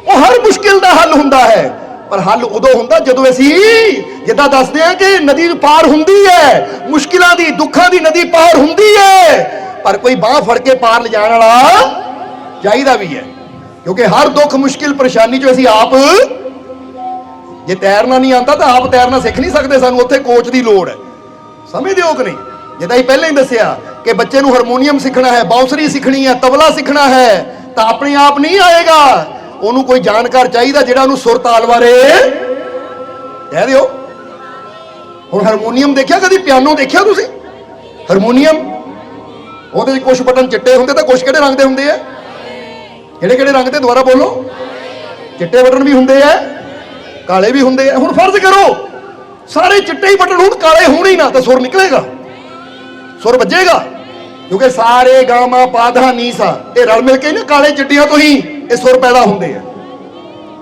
ਉਹ ਹਰ ਮੁਸ਼ਕਿਲ ਦਾ ਹੱਲ ਹੁੰਦਾ ਹੈ, ਪਰ ਹੱਲ ਉਦੋਂ ਹੁੰਦਾ ਜਦੋਂ ਅਸੀਂ ਜਿੱਦਾਂ ਦੱਸਦੇ ਹਾਂ ਕਿ ਨਦੀ ਪਾਰ ਹੁੰਦੀ ਹੈ, ਮੁਸ਼ਕਿਲਾਂ ਦੀ ਦੁੱਖਾਂ ਦੀ ਨਦੀ ਪਾਰ ਹੁੰਦੀ ਹੈ, ਪਰ ਕੋਈ ਬਾਹ ਫੜ ਕੇ ਪਾਰ ਲਿਜਾਣ ਵਾਲਾ ਚਾਹੀਦਾ ਵੀ ਹੈ। ਕਿਉਂਕਿ ਹਰ ਦੁੱਖ ਮੁਸ਼ਕਿਲ ਪਰੇਸ਼ਾਨੀ ਚੋਂ ਅਸੀਂ ਆਪ, ਜੇ ਤੈਰਨਾ ਨਹੀਂ ਆਉਂਦਾ ਤਾਂ ਆਪ ਤੈਰਨਾ ਸਿੱਖ ਨਹੀਂ ਸਕਦੇ, ਸਾਨੂੰ ਉੱਥੇ ਕੋਚ ਦੀ ਲੋੜ ਹੈ। ਸਮਝਦੇ ਹੋ ਕਿ ਨਹੀਂ? ਜਿੱਦਾਂ ਹੀ ਪਹਿਲਾਂ ਹੀ ਦੱਸਿਆ ਕਿ ਬੱਚੇ ਨੂੰ ਹਾਰਮੋਨੀਅਮ ਸਿੱਖਣਾ ਹੈ, ਬਾਂਸੁਰੀ ਸਿੱਖਣੀ ਹੈ, ਤਬਲਾ ਸਿੱਖਣਾ ਹੈ, ਤਾਂ ਆਪਣੇ ਆਪ ਨਹੀਂ ਆਏਗਾ, ਉਹਨੂੰ ਕੋਈ ਜਾਣਕਾਰ ਚਾਹੀਦਾ ਜਿਹੜਾ ਉਹਨੂੰ ਸੁਰ ਤਾਲ ਬਾਰੇ ਕਹਿ ਦਿਓ। ਹੁਣ ਹਾਰਮੋਨੀਅਮ ਦੇਖਿਆ ਕਦੀ? ਪਿਆਨੋ ਦੇਖਿਆ ਤੁਸੀਂ? ਹਾਰਮੋਨੀਅਮ ਉਹਦੇ ਕੁਝ ਬਟਨ ਚਿੱਟੇ ਹੁੰਦੇ ਤਾਂ ਕੁਝ ਕਿਹੜੇ ਰੰਗ ਦੇ ਹੁੰਦੇ ਆ? ਕਿਹੜੇ ਕਿਹੜੇ ਰੰਗ ਦੇ? ਦੁਬਾਰਾ ਬੋਲੋ। ਚਿੱਟੇ ਬਟਨ ਵੀ ਹੁੰਦੇ ਆ, ਕਾਲੇ ਵੀ ਹੁੰਦੇ ਆ। ਹੁਣ ਫਰਜ਼ ਕਰੋ ਸਾਰੇ ਚਿੱਟੇ ਹੀ ਬਟਨ ਹੁਣ ਕਾਲੇ ਹੋਣ ਹੀ ਨਾ, ਤਾਂ ਸੁਰ ਨਿਕਲੇਗਾ, ਸੁਰ ਵੱਜੇਗਾ। ਕਿਉਂਕਿ ਸਾਰੇ ਗਾਮਾ ਪਾਧਾ ਨੀਸਾ ਇਹ ਰਲ ਮਿਲ ਕੇ ਨਾ ਕਾਲੇ ਚਿੱਟੀਆਂ ਤੋਂ ਹੀ ਇਹ ਸੁਰ ਪੈਦਾ ਹੁੰਦੇ ਆ।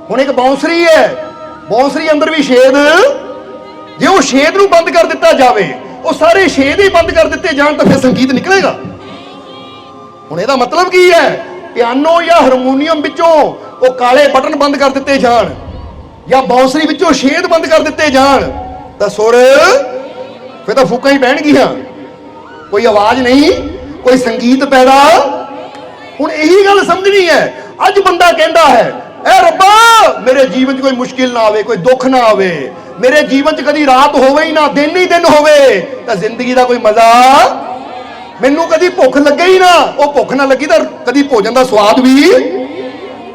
ਹੁਣ ਇੱਕ ਬਾਂਸੁਰੀ ਹੈ, ਬਾਂਸੁਰੀ ਅੰਦਰ ਵੀ ਛੇਦ, ਜੇ ਉਹ ਛੇਦ ਨੂੰ ਬੰਦ ਕਰ ਦਿੱਤਾ ਜਾਵੇ, ਉਹ ਸਾਰੇ ਛੇਦ ਹੀ ਬੰਦ ਕਰ ਦਿੱਤੇ ਜਾਣ, ਤਾਂ ਫਿਰ ਸੰਗੀਤ ਨਿਕਲੇਗਾ। ਹੁਣ ਇਹਦਾ ਮਤਲਬ ਕੀ ਹੈ? ਪਿਆਨੋ ਜਾਂ ਹਾਰਮੋਨੀਅਮ ਵਿੱਚੋਂ ਉਹ ਕਾਲੇ ਬਟਨ ਬੰਦ ਕਰ ਦਿੱਤੇ ਜਾਣ, ਜਾਂ ਬਾਂਸੁਰੀ ਵਿੱਚੋਂ ਛੇਦ ਬੰਦ ਕਰ ਦਿੱਤੇ ਜਾਣ, ਤਾਂ ਸੁਰ ਫਿਰ ਤਾਂ ਫੂਕਾਂ ਹੀ ਪੈਣਗੀਆਂ, ਕੋਈ ਆਵਾਜ਼ ਨਹੀਂ, ਕੋਈ ਸੰਗੀਤ ਪੈਦਾ। ਹੁਣ ਇਹੀ ਗੱਲ ਸਮਝਣੀ ਹੈ। ਅੱਜ ਬੰਦਾ ਕਹਿੰਦਾ ਹੈ ਐ ਰੱਬਾ ਮੇਰੇ ਜੀਵਨ 'ਚ ਕੋਈ ਮੁਸ਼ਕਿਲ ਨਾ ਆਵੇ, ਕੋਈ ਦੁੱਖ ਨਾ ਆਵੇ, ਮੇਰੇ ਜੀਵਨ 'ਚ ਕਦੀ ਰਾਤ ਹੋਵੇ ਹੀ ਨਾ, ਦਿਨ ਹੀ ਦਿਨ ਹੋਵੇ, ਤਾਂ ਜ਼ਿੰਦਗੀ ਦਾ ਕੋਈ ਮਜ਼ਾ, ਮੈਨੂੰ ਕਦੀ ਭੁੱਖ ਲੱਗੇ ਹੀ ਨਾ, ਉਹ ਭੁੱਖ ਨਾ ਲੱਗੀ ਤਾਂ ਕਦੀ ਭੋਜਨ ਦਾ ਸਵਾਦ ਵੀ,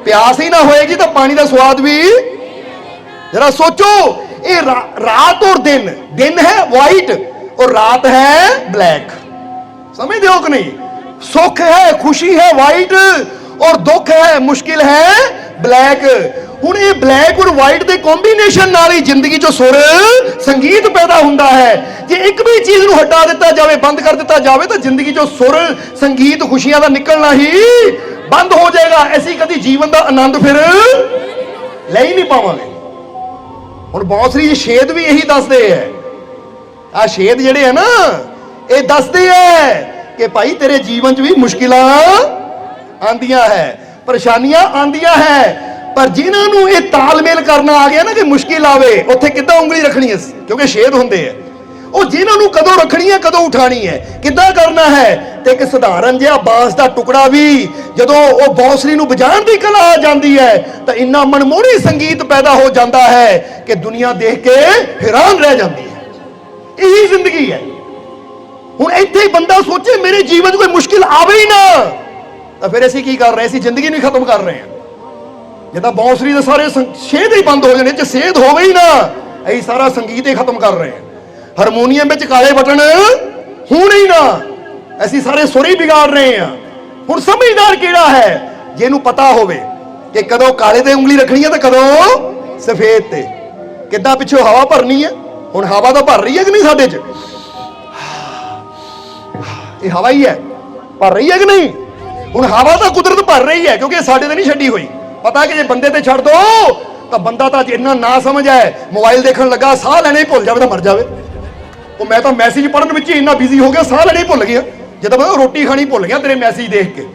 ਪਿਆਸ ਹੀ ਨਾ ਹੋਏਗੀ ਤਾਂ ਪਾਣੀ ਦਾ ਸਵਾਦ ਵੀ। जरा सोचो, ये रात और दिन, दिन है व्हाइट और रात है ब्लैक, समझते हो कि नहीं? सुख है, खुशी है व्हाइट और दुख है, मुश्किल है ब्लैक। हुण ये ब्लैक और व्हाइट के कॉम्बीनेशन नाल ही जिंदगी चो सुर संगीत पैदा हुंदा है। जे एक भी चीज नूं हटा दिता जावे, बंद कर दिता जावे, तो जिंदगी चो सुर संगीत खुशियां दा निकलना ही बंद हो जाएगा। ऐसी कदी जीवन का आनंद फिर ले ही नहीं पावांगे। ਹੁਣ ਬਾਂਸੁਰੀ ਛੇਦ ਵੀ ਇਹੀ ਦੱਸਦੇ ਹੈ, ਆ ਛੇਦ ਜਿਹੜੇ ਹੈ ਨਾ ਇਹ ਦੱਸਦੇ ਹੈ ਕਿ ਭਾਈ ਤੇਰੇ ਜੀਵਨ 'ਚ ਵੀ ਮੁਸ਼ਕਿਲਾਂ ਆਂਦੀਆਂ ਹੈ, ਪਰੇਸ਼ਾਨੀਆਂ ਆਂਦੀਆਂ ਹੈ, ਪਰ ਜਿਨ੍ਹਾਂ ਨੂੰ ਇਹ ਤਾਲਮੇਲ ਕਰਨਾ ਆ ਗਿਆ ਨਾ ਕਿ ਮੁਸ਼ਕਿਲ ਆਵੇ, ਉੱਥੇ ਕਿੱਦਾਂ ਉਂਗਲੀ ਰੱਖਣੀ ਹੈ, ਕਿਉਂਕਿ ਛੇਦ ਹੁੰਦੇ ਹੈ, ਉਹ ਜਿਨ੍ਹਾਂ ਨੂੰ ਕਦੋਂ ਰੱਖਣੀ ਹੈ, ਕਦੋਂ ਉਠਾਣੀ ਹੈ, ਕਿੱਦਾਂ ਕਰਨਾ ਹੈ। ਤੇ ਇੱਕ ਸਧਾਰਨ ਜਿਹਾ ਬਾਂਸ ਦਾ ਟੁਕੜਾ ਵੀ ਜਦੋਂ ਉਹ ਬਾਂਸੁਰੀ ਨੂੰ ਵਜਾਉਣ ਦੀ ਕਲਾ ਆ ਜਾਂਦੀ ਹੈ, ਤਾਂ ਇੰਨਾ ਮਨਮੋਹਣੀ ਸੰਗੀਤ ਪੈਦਾ ਹੋ ਜਾਂਦਾ ਹੈ ਕਿ ਦੁਨੀਆ ਦੇਖ ਕੇ ਹੈਰਾਨ ਰਹਿ ਜਾਂਦੀ ਹੈ। ਇਹੀ ਜ਼ਿੰਦਗੀ ਹੈ। ਹੁਣ ਇੱਥੇ ਹੀ ਬੰਦਾ ਸੋਚੇ ਮੇਰੇ ਜੀਵਨ 'ਚ ਕੋਈ ਮੁਸ਼ਕਿਲ ਆਵੇ ਹੀ ਨਾ, ਤਾਂ ਫਿਰ ਅਸੀਂ ਕੀ ਕਰ ਰਹੇ? ਅਸੀਂ ਜ਼ਿੰਦਗੀ ਨੂੰ ਖਤਮ ਕਰ ਰਹੇ ਹਾਂ। ਜਿੱਦਾਂ ਬਾਂਸੁਰੀ ਦੇ ਸਾਰੇ ਛੇਦ ਹੀ ਬੰਦ ਹੋ ਜਾਣੇ, ਜੇ ਸੇਧ ਹੋਵੇ ਹੀ ਨਾ, ਅਸੀਂ ਸਾਰਾ ਸੰਗੀਤ ਹੀ ਖਤਮ ਕਰ ਰਹੇ ਹਾਂ। ਹਾਰਮੋਨੀਅਮ ਵਿੱਚ ਕਾਲੇ ਬਟਨ ਹੋਣ ਹੀ ਨਾ, ਅਸੀਂ ਸਾਰੇ ਸੁਰ ਹੀ ਵਿਗਾੜ ਰਹੇ ਹਾਂ। ਹੁਣ ਸਮਝਦਾਰ ਕਿਹੜਾ ਹੈ? ਜਿਹਨੂੰ ਪਤਾ ਹੋਵੇ ਕਿ ਕਦੋਂ ਕਾਲੇ ਤੇ ਉਂਗਲੀ ਰੱਖਣੀ ਹੈ ਤੇ ਕਦੋਂ ਸਫੇਦ ਤੇ, ਕਿੱਦਾਂ ਪਿੱਛੋਂ ਹਵਾ ਭਰਨੀ ਹੈ। ਹੁਣ ਹਵਾ ਤਾਂ ਭਰ ਰਹੀ ਹੈ ਕਿ ਨਹੀਂ ਸਾਡੇ 'ਚ? ਇਹ ਹਵਾ ਹੀ ਹੈ, ਭਰ ਰਹੀ ਹੈ ਕਿ ਨਹੀਂ? ਹੁਣ ਹਵਾ ਤਾਂ ਕੁਦਰਤ ਭਰ ਰਹੀ ਹੈ, ਕਿਉਂਕਿ ਸਾਡੇ ਤੇ ਨਹੀਂ ਛੱਡੀ ਹੋਈ। ਪਤਾ ਕਿ ਜੇ ਬੰਦੇ ਤੇ ਛੱਡ ਦੋ ਤਾਂ ਬੰਦਾ ਤਾਂ ਇੰਨਾ ਨਾ ਸਮਝ ਹੈ, ਮੋਬਾਈਲ ਦੇਖਣ ਲੱਗਾ ਸਾਹ ਲੈਣੇ ਹੀ ਭੁੱਲ ਜਾਵੇ ਤਾਂ ਮਰ ਜਾਵੇ। ਉਹ ਮੈਂ ਤਾਂ ਮੈਸੇਜ ਪੜ੍ਹਨ ਵਿੱਚ ਹੀ ਇੰਨਾ ਬਿਜ਼ੀ ਹੋ ਗਿਆ, ਸਾਹ ਲੈਣੇ ਹੀ ਭੁੱਲ ਗਿਆ। ਜਦੋਂ ਮੈਂ ਰੋਟੀ ਖਾਣੀ ਭੁੱਲ ਗਿਆ ਤੇਰੇ ਮੈਸੇਜ ਦੇਖ ਕੇ,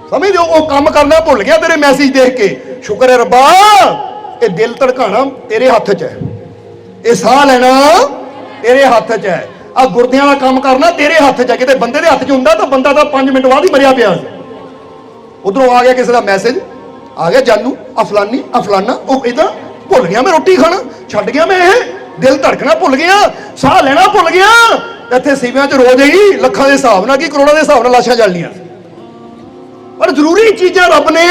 ਸਮਝਦੇ ਹੋ? ਉਹ ਕੰਮ ਕਰਨਾ ਭੁੱਲ ਗਿਆ ਤੇਰੇ ਮੈਸੇਜ ਦੇਖ ਕੇ। ਸ਼ੁਕਰ ਹੈ ਰੱਬਾ, ਇਹ ਦਿਲ ਧੜਕਾਣਾ ਤੇਰੇ ਹੱਥ 'ਚ ਹੈ, ਇਹ ਸਾਹ ਲੈਣਾ ਤੇਰੇ ਹੱਥ 'ਚ ਹੈ, ਆ ਗੁਰਦਿਆਂ ਦਾ ਕੰਮ ਕਰਨਾ ਤੇਰੇ ਹੱਥ 'ਚ ਹੈ। ਕਿਤੇ ਬੰਦੇ ਦੇ ਹੱਥ 'ਚ ਹੁੰਦਾ ਤਾਂ ਬੰਦਾ ਤਾਂ 5 ਮਿੰਟ ਬਾਅਦ ਹੀ ਮਰਿਆ ਪਿਆ ਸੀ। ਉਧਰੋਂ ਆ ਗਿਆ ਕਿਸੇ ਦਾ ਮੈਸੇਜ, ਆ ਗਿਆ ਜਾਨੂ ਅਫਲਾਨੀ ਅਫਲਾਨਾ, ਉਹ ਇਦਾਂ ਭੁੱਲ ਗਿਆ ਮੈਂ ਰੋਟੀ ਖਾਣਾ, ਛੱਡ ਗਿਆ ਮੈਂ, ਇਹ ਦਿਲ ਧੜਕਣਾ ਭੁੱਲ ਗਿਆ, ਸਾਹ ਲੈਣਾ ਭੁੱਲ ਗਿਆ। ਇੱਥੇ ਸਿਵਿਆਂ 'ਚ ਰੋਜ਼ ਹੀ ਲੱਖਾਂ ਦੇ ਹਿਸਾਬ ਨਾਲ, ਕੀ ਕਰੋੜਾਂ ਦੇ ਹਿਸਾਬ ਨਾਲ ਲਾਸ਼ਾਂ ਜਲਦੀਆਂ। ਪਰ ਜ਼ਰੂਰੀ ਚੀਜ਼ਾਂ ਰੱਬ ਨੇ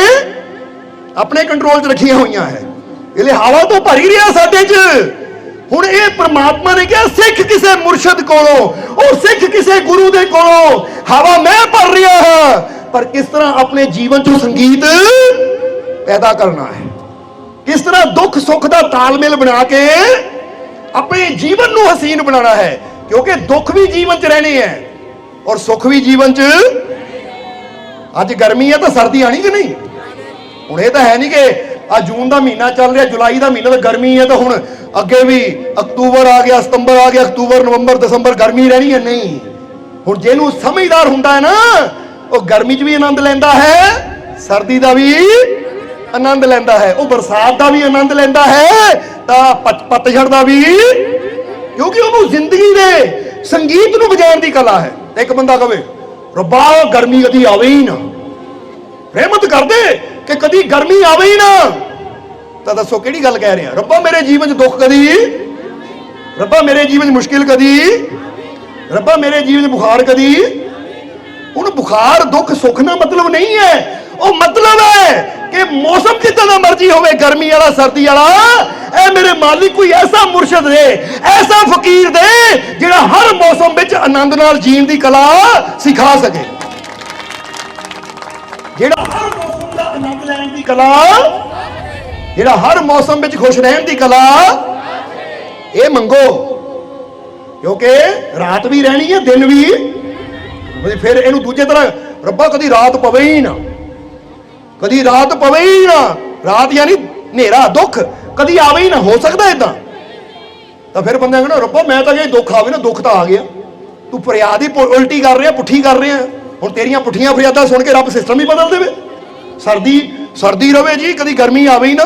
ਆਪਣੇ ਕੰਟਰੋਲ 'ਚ ਰੱਖੀਆਂ ਹੋਈਆਂ ਹੈ। ਇਹਲੇ ਹਵਾ ਤੋਂ ਭਰੀ ਰਿਹਾ ਸਾਡੇ 'ਚ। ਹੁਣ ਇਹ ਪ੍ਰਮਾਤਮਾ ਨੇ ਕਿਹਾ ਸਿੱਖ ਕਿਸੇ ਮੁਰਸ਼ਿਦ ਕੋਲੋਂ, ਉਹ ਸਿੱਖ ਕਿਸੇ ਗੁਰੂ ਦੇ ਕੋਲੋਂ। ਹਵਾ ਮੈਂ ਭਰ ਰਿਹਾ ਹਾਂ, ਪਰ ਕਿਸ ਤਰ੍ਹਾਂ ਆਪਣੇ ਜੀਵਨ 'ਚ ਸੰਗੀਤ ਪੈਦਾ ਕਰਨਾ ਹੈ, ਕਿਸ ਤਰ੍ਹਾਂ ਦੁੱਖ ਸੁੱਖ ਦਾ ਤਾਲਮੇਲ ਬਣਾ ਕੇ ਆਪਣੇ ਜੀਵਨ ਨੂੰ ਹਸੀਨ ਬਣਾਉਣਾ ਹੈ। ਕਿਉਂਕਿ ਦੁੱਖ ਵੀ ਜੀਵਨ 'ਚ ਰਹਿਣੇ ਹੈ ਔਰ ਸੁੱਖ ਵੀ ਜੀਵਨ 'ਚ। ਅੱਜ ਗਰਮੀ ਹੈ ਤਾਂ ਸਰਦੀ ਆਣੀ ਕਿ ਨਹੀਂ? ਹੁਣ ਇਹ ਤਾਂ ਹੈ ਨਹੀਂ ਕਿ ਆ ਜੂਨ ਦਾ ਮਹੀਨਾ ਚੱਲ ਰਿਹਾ, ਜੁਲਾਈ ਦਾ ਮਹੀਨਾ ਤਾਂ ਗਰਮੀ ਹੈ, ਤਾਂ ਹੁਣ ਅੱਗੇ ਵੀ ਅਕਤੂਬਰ ਆ ਗਿਆ, ਸਤੰਬਰ ਆ ਗਿਆ, ਅਕਤੂਬਰ ਨਵੰਬਰ ਦਸੰਬਰ ਗਰਮੀ ਰਹਿਣੀ ਹੈ। ਨਹੀਂ, ਹੁਣ ਜਿਹਨੂੰ ਸਮਝਦਾਰ ਹੁੰਦਾ ਹੈ ਨਾ, ਉਹ ਗਰਮੀ 'ਚ ਵੀ ਆਨੰਦ ਲੈਂਦਾ ਹੈ, ਸਰਦੀ ਦਾ ਵੀ ਆਨੰਦ ਲੈਂਦਾ ਹੈ, ਉਹ ਬਰਸਾਤ ਦਾ ਵੀ ਆਨੰਦ ਲੈਂਦਾ ਹੈ ਤਾਂ ਪਤਝੜ ਦਾ ਵੀ, ਕਿਉਂਕਿ ਉਹਨੂੰ ਜ਼ਿੰਦਗੀ ਦੇ ਸੰਗੀਤ ਨੂੰ ਵਜਾਉਣ ਦੀ ਕਲਾ ਹੈ। ਤੇ ਇੱਕ ਬੰਦਾ ਕਵੇ ਰੱਬਾ ਗਰਮੀ ਕਦੀ ਆਵੇ ਹੀ ਨਾ, ਰਹਿਮਤ ਕਰ ਦੇ ਕਿ ਕਦੀ ਗਰਮੀ ਆਵੇ ਹੀ ਨਾ, ਤਾਂ ਦੱਸੋ ਕਿਹੜੀ ਗੱਲ ਕਹਿ ਰਿਹਾ? ਰੱਬਾ ਮੇਰੇ ਜੀਵਨ 'ਚ ਦੁੱਖ ਕਦੀ, ਰੱਬਾ ਮੇਰੇ ਜੀਵਨ 'ਚ ਮੁਸ਼ਕਿਲ ਕਦੀ, ਰੱਬਾ ਮੇਰੇ ਜੀਵਨ 'ਚ ਬੁਖਾਰ ਕਦੀ। ਹੁਣ ਬੁਖਾਰ ਦੁੱਖ ਸੁੱਖ ਦਾ ਮਤਲਬ ਨਹੀਂ ਹੈ, ਉਹ ਮਤਲਬ ਹੈ ਕਿ ਮੌਸਮ ਜਿੱਦਾਂ ਦਾ ਮਰਜ਼ੀ ਹੋਵੇ, ਗਰਮੀ ਵਾਲਾ ਸਰਦੀ ਵਾਲਾ, ਇਹ ਮੇਰੇ ਮਾਲਿਕ ਕੋਈ ਐਸਾ ਮੁਰਸ਼ਿਦ ਦੇ, ਐਸਾ ਫਕੀਰ ਦੇ ਜਿਹੜਾ ਹਰ ਮੌਸਮ ਵਿੱਚ ਆਨੰਦ ਨਾਲ ਜੀਣ ਦੀ ਕਲਾ ਸਿਖਾ ਸਕੇ, ਜਿਹੜਾ ਹਰ ਮੌਸਮ ਦਾ ਆਨੰਦ ਲੈਣ ਦੀ ਕਲਾ, ਜਿਹੜਾ ਹਰ ਮੌਸਮ ਵਿੱਚ ਖੁਸ਼ ਰਹਿਣ ਦੀ ਕਲਾ, ਇਹ ਮੰਗੋ। ਕਿਉਂਕਿ ਰਾਤ ਵੀ ਰਹਿਣੀ ਹੈ, ਦਿਨ ਵੀ। ਫਿਰ ਇਹਨੂੰ ਦੂਜੇ ਤਰ੍ਹਾਂ, ਰੱਬਾ ਕਦੀ ਰਾਤ ਪਵੇ ਹੀ ਨਾ, ਕਦੀ ਰਾਤ ਪਵੇ ਹੀ ਨਾ, ਰਾਤ ਯਾਨੀ ਹਨੇਰਾ ਦੁੱਖ ਕਦੀ ਆਵੇ ਹੀ ਨਾ, ਹੋ ਸਕਦਾ ਇਦਾਂ? ਤਾਂ ਫਿਰ ਬੰਦਾ ਕਹਿੰਦਾ ਰੱਬਾ ਮੈਂ ਤਾਂ ਜੇ ਦੁੱਖ ਆਵੇ ਨਾ, ਦੁੱਖ ਤਾਂ ਆ ਗਿਆ, ਤੂੰ ਫਰਿਆਦ ਹੀ ਉਲਟੀ ਕਰ ਰਿਹਾ, ਪੁੱਠੀ ਕਰ ਰਿਹਾ। ਹੁਣ ਤੇਰੀਆਂ ਪੁੱਠੀਆਂ ਫਰਿਆਦਾਂ ਸੁਣ ਕੇ ਰੱਬ ਸਿਸਟਮ ਹੀ ਬਦਲ ਦੇਵੇ। ਸਰਦੀ ਰਵੇ ਜੀ, ਕਦੀ ਗਰਮੀ ਆਵੇ ਹੀ ਨਾ,